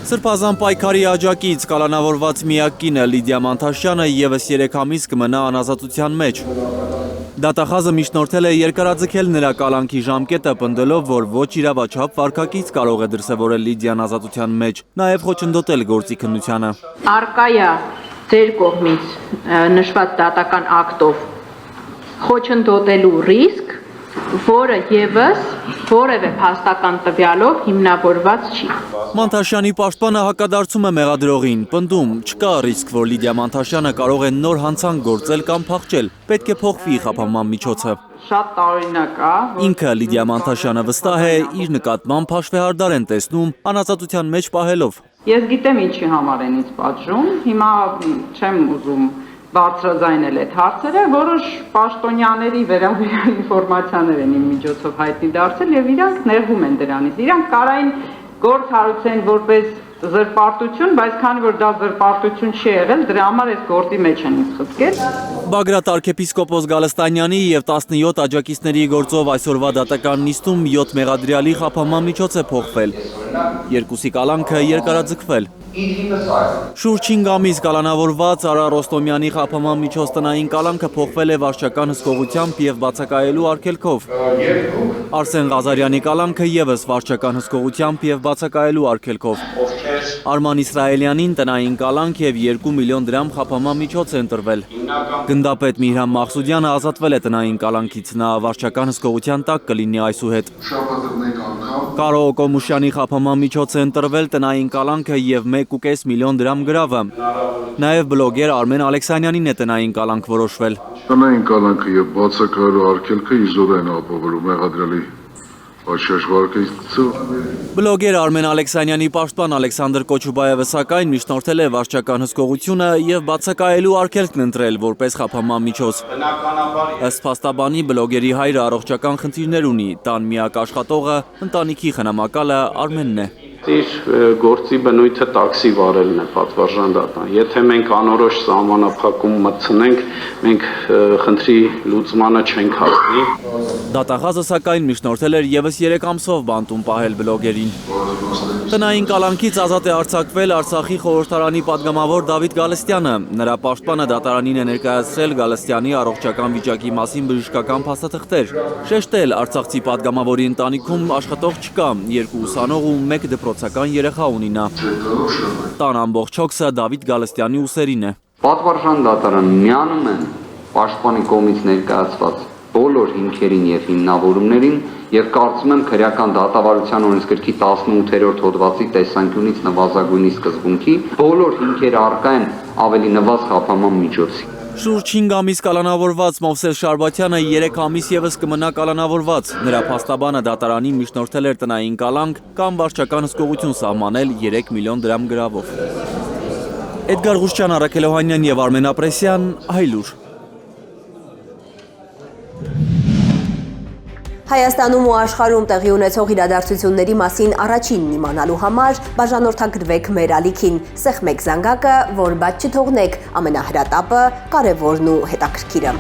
Սրբազան պայքարի աջակից կալանավորված միակ կինը Լիդիա Մանթաշյանը ևս 3 ամիս կմնա անազատության մեջ։ Դատախազը միջնորդել է երկարաձգել նրա կալանքի ժամկետը, պնդելով, որ ոչ իրավաչափ վարքագիծ կարող է դրսևորել Լիդիան ազատության մեջ, նաև խոչընդոտել գործի քննությանը։ Առկա է ձեր կողմից նշված դատական ակտով խոչընդոտելու ռիսկ, որը ևս որևէ փաստական տվյալով հիմնավորված չի։ Մանթաշյանի պաշտպանը հակադարձում է մեղադրողին, պնդում չկա ռիսկ, որ Լիդիա Մանթաշյանը կարող է նոր հանցանք գործել կամ փախչել, պետք է փոխվի խափանման միջոցը։ Շատ տարօրինակ է։ Ինքը Լիդիա Մանթաշյանը վստահ է, իր նկատմամբ հաշվեհարդար են տեսնում անազատության մեջ պահելով։ Ես գիտեմ ինչի համար են ինձ պատժում, հիմա չեմ ուզում բարձրաձայնել այդ հարցերը, որոշ պաշտոնյաների վերաբերյալ ինֆորմացիաներ են իմ միջոցով հայտնի դարձել եւ իրանք նեղվում են դրանից։ Իրանք կարային գործ հարուցեն որպես զրպարտություն, բայց քանի որ դա զրպարտություն չի եղել, դրա համար այս գործի մեջ են ինձ խցկել։ Բագրատ arczepiskopos Գալստանյանի եւ 17 աջակիցների գործով այսօրվա դատական նիստում 7 մեղադրյալի խափանման միջոց է փոխվել։ Երկուսի կալանքը երկարաձգվել։ Շուրջ 5 ամիս կալանավորված Արա Ռոստոմյանի խափանման միջոց տնային կալանքը փոխվել է վարչական հսկողությամբ եւ բացակայելու արգելքով։ Արսեն Ղազարյանի կալանքը ևս վարչական հսկողությամբ եւ բացակայելու արգելքով։ Արման Իսրայելյանին տնային կալանք եւ 2 միլիոն դրամ խափանման միջոց է ընտրվել։ Գնդապետ Միհրամ Մաղսուդյանը ազատվել է տնային կալանքից, նա վարչական հսկողության տակ կլինի այսուհետ։ Կարո Կոմուշյանի խափանման միջոց է ընտրվել տնային կալանքը եւ 1.5 միլիոն դրամ գրավը։ Նաեւ բլոգեր Արմեն Ալեքսանյանին է տնային կալանք որոշվել։ Տնային կալանքը եւ բացակայելու արգելքը իզուր են ապահովում մեղադրելի Բլոգեր Արմեն Ալեքսանյանի պաշտպան Ալեքսանդր Կոչուբաևը սակայն միջնորդել է վարչական հսկողությունը եւ բացակայելու արգելքն ընտրել որպես խափանման միջոց։ Ըստ փաստաբանի բլոգերի հայրը առողջական խնդիրներ ունի, տան միակ աշխատողը ընտանիքի խնամակալը Արմենն է։ Իր գործի բնույթը տաքսի վարելն է պատվարժան դատան։ Եթե մենք անորոշ սահմանափակում մտցնենք, մենք խնդրի լուծմանը չենք հասնի։ Դատախազը սակայն միջնորդել էր ևս 3 ամսով բանտում պահել բլոգերին։ Տնային կալանքից ազատ է արձակվել Արցախի խորհրդարանի падգամավոր Դավիթ Գալստյանը։ Նրա պաշտպանը դատարանին է ներկայացրել Գալստյանի առողջական վիճակի մասին բժշկական փաստաթղթեր։ Շեշտել Արցախցի падգամավորի ընտանիքում աշխատող չկա, 2 ուսանող ու 1 դպրոցական երեխա ունի նա։ Տան ամբողջ հոգսը Դավիթ Գալստյանի ուսերին է։ Պատվարժան դատարանը միանում են պաշտպանի կողմից ներկայացված բոլոր հիմքերին եւ հիմնավորումներին եւ կարծում եմ քրեական դատավարության օրենսգրքի 18-րդ հոդվածի տեսանկյունից նվազագույնի սկզբունքի բոլոր հիմքերը առկա են ավելի նվազ խափանման միջոցի։ Շուրջ 5 ամիս կալանավորված Մովսես Շարբաթյանը 3 ամիս ևս կմնա կալանավորված։ Նրա փաստաբանը դատարանին միջնորդել էր տնային կալանք կամ վարչական հսկողություն սահմանել 3 միլիոն դրամ գրավով։ Էդգար Ղուշչյան, Արաքել Օհանյան եւ Արմեն Ապրեսյան, Հայլուր։ Հայաստանում ու աշխարհում տեղի ունեցող իրադարձությունների մասին առաջինն իմանալու համար բաժանորդագրվեք մեր ալիքին, սեղմեք զանգակը, որ բաց չթողնեք ամենահրատապը, կարևորն ու հետաքրքիրը։